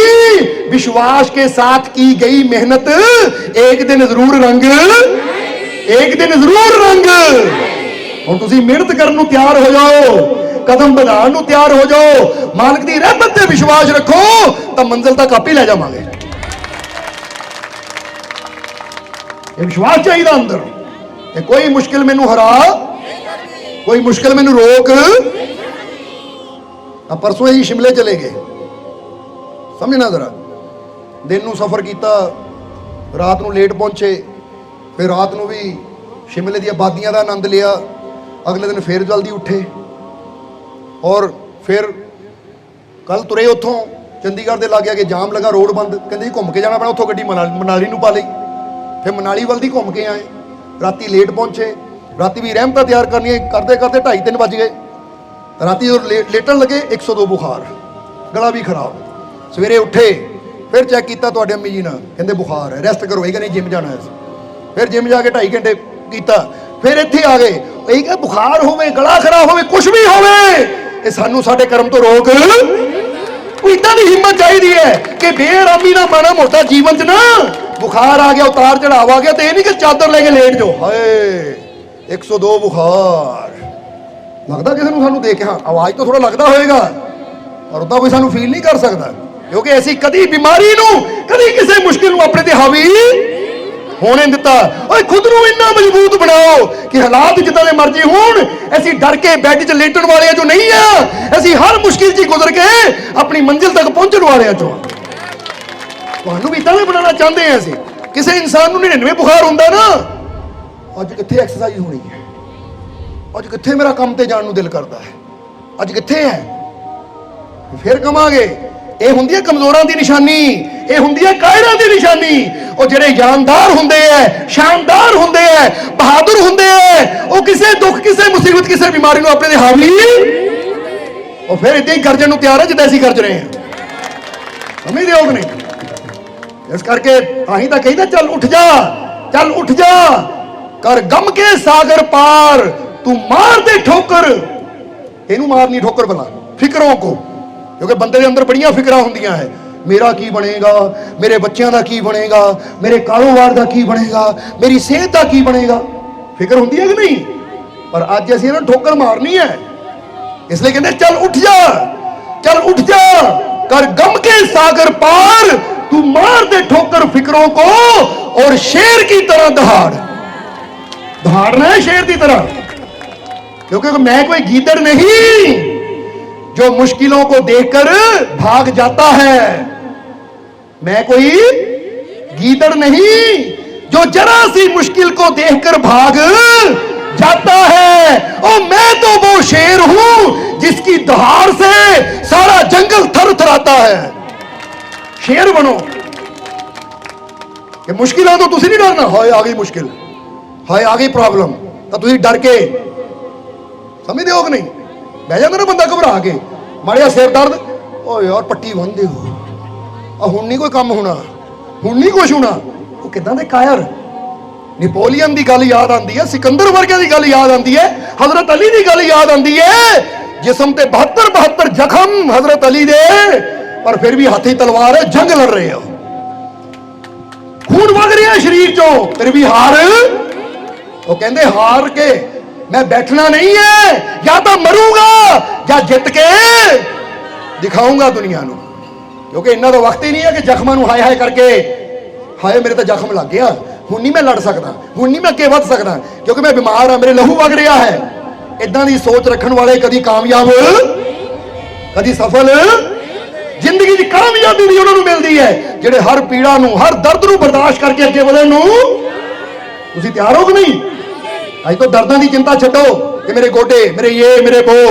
विश्वास के साथ की गई मेहनत एक दिन जरूर रंग, एक दिन जरूर रंग। और तुसी मेहनत करने को तैयार हो जाओ, कदम बढ़ाने को तैयार हो जाओ, मालिक की रहमत पे विश्वास रखो तो मंजिल तक आप ही ले जावांगे। ये विश्वास चाहिए अंदर कि कोई मुश्किल मैनू हरा, कोई मुश्किल मैनू रोक। अब परसों ही शिमले चले गए, समझना जरा, दिन नू सफर किया, रात नू लेट पहुंचे, फिर रात नू भी शिमले दी आबादियां का आनंद लिया, अगले दिन फिर जल्दी उठे और फिर कल तुरे उतों चंडीगढ़ के लागे आके जाम लगा, रोड बंद, कहते घूम के जाना पैना, उतों गड्डी मनाली नू पा ली, फिर मनाली वाल दी घूम के आए, राती लेट पहुंचे, राती भी रहमत तैयार करनी करते करते 2:30-3 बज गए, राती जो लेटन लगे 102 बुखार, गला भी खराब। सवेरे उठे फिर चेक किया तो अम्मी जी ने कहते बुखार है, रेस्ट करो, यही नहीं जिम जाना है। फिर जिम जाके 2.5 घंटे किया, फिर इत्थे आ गए, यही कह बुखार होवे, गला खराब होवे, कुछ भी होवे, सानू साडे कर्म तो रोक। इतना की हिम्मत चाहिए है कि बेआरामी ना माना मोटा जीवन च ना बुखार आ गया, उतार चढ़ाव आ गया, तो यह नहीं कि चादर लेके लेट जाओ, हाय 102 बुखार। लगता किसी को सानू देख, हाँ आवाज तो थोड़ा लगता होएगा और उदा कोई सानू फील नहीं कर सकता, क्योंकि ऐसी कदी बीमारी नू, कदी किसी मुश्किल नू अपने ते हावी होने दिता। ओए खुद नू इन्ना मजबूत बनाओ कि हालात जिद्दां दे मर्जी होण, ऐसी डर के बैड च लेटण वाले जो नहीं है, ऐसी हर मुश्किल च गुजर के अपनी मंजिल तक पहुंचण वाले जो तुहानू भी इदां बनाना चाहते हैं। असीं किसी इंसान नू 99 बुखार हुंदा ना, अज कित्थे एक्सरसाइज होनी है, अज कित्थे मेरा काम ते जाण नू दिल करदा है, अज कित्थे है। फिर कहांगे ये हुंदी है कमजोरां दी निशानी, ये हुंदी है कायरां दी निशानी। और जिहड़े जानदार हुंदे है, शानदार हुंदे है, बहादुर हुंदे है, वो किसी दुख, किसी मुसीबत, किसी बीमारी नू अपने ते हावी और फिर इदां ही गर्जन नू तैयार है जिद्दां असीं गर्ज रहे हैं, समझदे हो कि नहीं? इस करके तां ही तां कहीदा चल उठ जा, चल उठ जा, कर गम के सागर पार, तू मार दे ठोकर। ਇਹਨੂੰ मारनी ठोकर भला फिक्रों को, क्योंकि बंदे के अंदर बड़ियां फिक्रां होंदियां है। मेरा की बनेगा, मेरे बच्चों का की बनेगा, मेरे कारोबार का की बनेगा, मेरी सेहत का की बनेगा, फिक्र होंदी है कि नहीं। पर अज असीं इन्हां ठोकर मारनी है, इसलिए कहते चल उठ जा, चल उठ जा, कर गम के सागर पार, तू मार दे ठोकर फिक्रों को, और शेर की तरह दहाड़। दहाड़ना है शेर की तरह, क्योंकि मैं कोई गीदड़ नहीं जो मुश्किलों को देखकर भाग जाता है। मैं कोई गीदड़ नहीं जो जरा सी मुश्किल को देखकर भाग जाता है। और मैं तो वो शेर हूं जिसकी दहाड़ से सारा जंगल थर थराता है। शेर बनो। ये मुश्किल है तो तुसी नहीं डरना, हाय आ गई मुश्किल, हाय आ गई प्रॉब्लम, तो तुसी डर के समझते हो कि नहीं। बह जाता ना बंदा घबरा के, माड़िया सिर दर्द, ओ यार पट्टी बन दे, हुण नहीं कोई काम होना, हुण नहीं कुछ होना। वो किदां दे कायर। नेपोलियन की गल याद आती है, सिकंदर वर्गे की गल याद आती है, हजरत अली की गल याद आती है। जिसम ते 72 जख्म हजरत अली दे, पर फिर भी हाथी तलवार है, जंग लड़ रहे हो, खून वग रहा है शरीर चो, फिर भी हार। वो कहते हार के मैं बैठना नहीं है, या तो मरूंगा या जित के दिखाऊंगा दुनिया को। क्योंकि इन्ना तो वक्त ही नहीं है कि जख्मां नूं हाय हाय करके, हाय मेरे तो जख्म लग गया, हुण नहीं मैं लड़ सकता, हुण नहीं मैं अगे वध सकता, क्योंकि मैं बीमार हाँ, मेरे लहू वग रहा है। इदां दी सोच रखण वाले कदी कामयाब, कदी सफल जिंदगी की कामयाबी भी उन्होंने मिलती है, जिहड़े हर पीड़ा नूं, हर दर्द नूं बर्दाश्त करके अगे वधण नूं। तुसीं तैयार हो कि नहीं। अज तो दर्दां की चिंता छड्डो कि मेरे गोडे, मेरे ये, मेरे वो,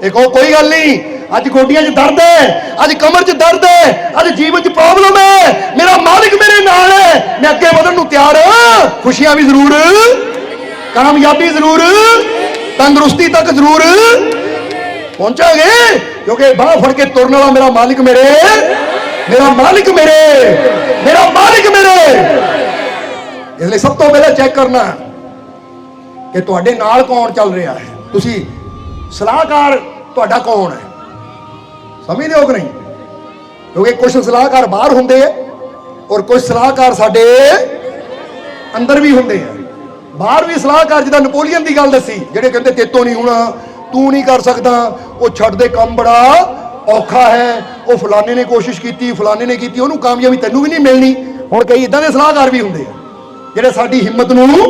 एक कोई गल नहीं। अज गोडियां च दर्द है, अज कमर च दर्द है, अज जीवन च प्रॉब्लम है, मेरा मालिक मेरे नाल है, मैं अगे वधण नूं तैयार हां। खुशियां भी जरूर, कामयाबी जरूर, तंदुरुस्ती तक जरूर पहुंचांगे, क्योंकि बाह फड़ के तुरन वाला मेरा मालिक मेरे, मेरा मालिक मेरे, मेरा मालिक मेरे। इसलिए सब तो पहले चेक करना कि तुहाडे नाल कौन चल रहा है, तुसी सलाहकार तुहाडा कौन है, समझदे हो कि नहीं। क्योंकि कुछ सलाहकार बाहर होंदे है और कुछ सलाहकार साडे अंदर भी होंदे है। बाहर भी सलाहकार जिदा नेपोलियन की गल दसी, जिहड़े कहंदे तेतों नहीं होना, तू नहीं कर सकता, वो छड्ड दे काम बड़ा औखा है, वो फलाने ने कोशिश की, फलाने ने की, उन्होंने कामयाबी तैनूं भी नहीं मिलनी। हुण कई इदां दे सलाहकार भी होंदे हैं जिहड़े साडी हिम्मत नूं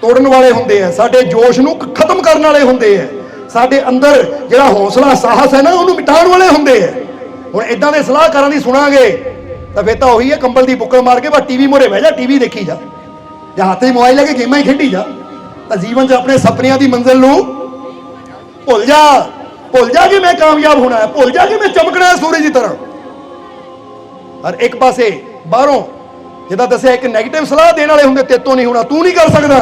तोड़न वाले होंदे हैं, साडे जोश नूं खत्म करने वाले होंदे हैं, साडे अंदर जिहड़ा हौसला साहस है ना उन्होंने मिटाण वाले होंदे हैं। हुण इदां दे सलाहकारां दी सुणांगे तां फिर तां उही है, कंबल दी बुक्कल मार के बस टीवी मोरे बह जा, टीवी देखी जा, ਜਾਂ ਹੱਥ 'ਚ मोबाइल लेके गेमां ही खेडी जा, ਤਾਂ जीवन 'ਚ अपने सपनिਆਂ ਦੀ मंजिल ਨੂੰ ਭੁੱਲ ਜਾ, ਭੁੱਲ ਜਾ कि मैं कामयाब होना है, भुੱਲ जा कि मैं चमकना है सूरज की तरह। और एक पासे बाहरों जिदा दसिया एक नैगेटिव सलाह देने वाले होंगे, तेतों नहीं होना, तू नहीं कर सकता।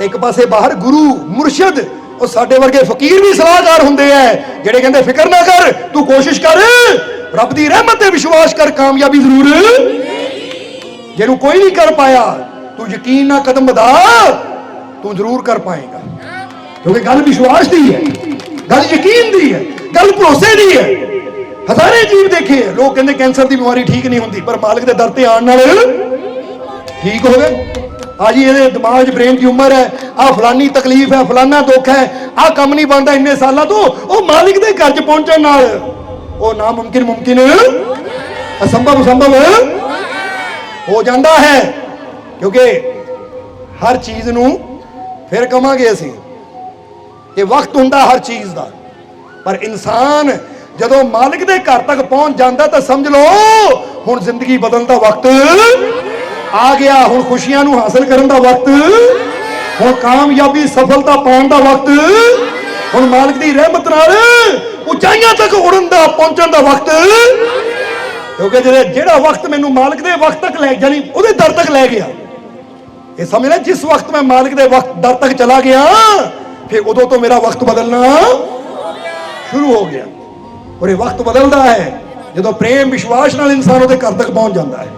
एक पासे बाहर गुरु मुर्शिद और साडे वर्गे फकीर भी सलाहकार होंगे है, जिहड़े कहंदे फिक्र ना कर, तू कोशिश कर, रब की रहमत ते विश्वास कर, कामयाबी जरूर, जिहनूं कोई नहीं कर पाया तू यकीन ना कदम बढ़ा, तू जरूर कर पाएगा। क्योंकि गल विश्वास की है, गल यकीन की है, गल भरोसे की है। हजारे जीव देखे लोग कहते कैंसर की बीमारी ठीक नहीं होती, पर मालिक के दर ते आने नाल ठीक हो गए। आज ये दिमाग ब्रेन की उम्र है, आ फलानी तकलीफ है, फलाना दुख है, आ कम नहीं बनता इन्ने सालों तो, वो मालिक के घर च पहुंचने नाल वो नामुमकिन मुमकिन, असंभव असंभव हो जाता है। क्योंकि हर चीज नूं फिर कहांगे असीं कि वक्त हुंदा हर चीज का, पर इंसान जदों मालिक दे घर तक पहुंच जाता तो समझ लो हुण जिंदगी बदलण दा वक्त आ गया, हुण खुशियां नूं हासिल करन दा वक्त, हुण कामयाबी सफलता पाउण दा वक्त, हुण मालिक दी रहमत नाल उचाइयां तक उड़न दा पहुंचण दा वक्त। क्योंकि जिहड़ा वक्त मैनूं मालिक दे वक्त तक लै जानी उहदे दर तक लै गया, ये समझ ले, जिस वक्त मैं मालिक दे वक्त दर तक चला गया फिर उदों तो मेरा वक्त बदलना शुरू हो गया। और ये वक्त बदलता है जो प्रेम विश्वास नाल इंसान उहदे घर तक पहुंच जाता है।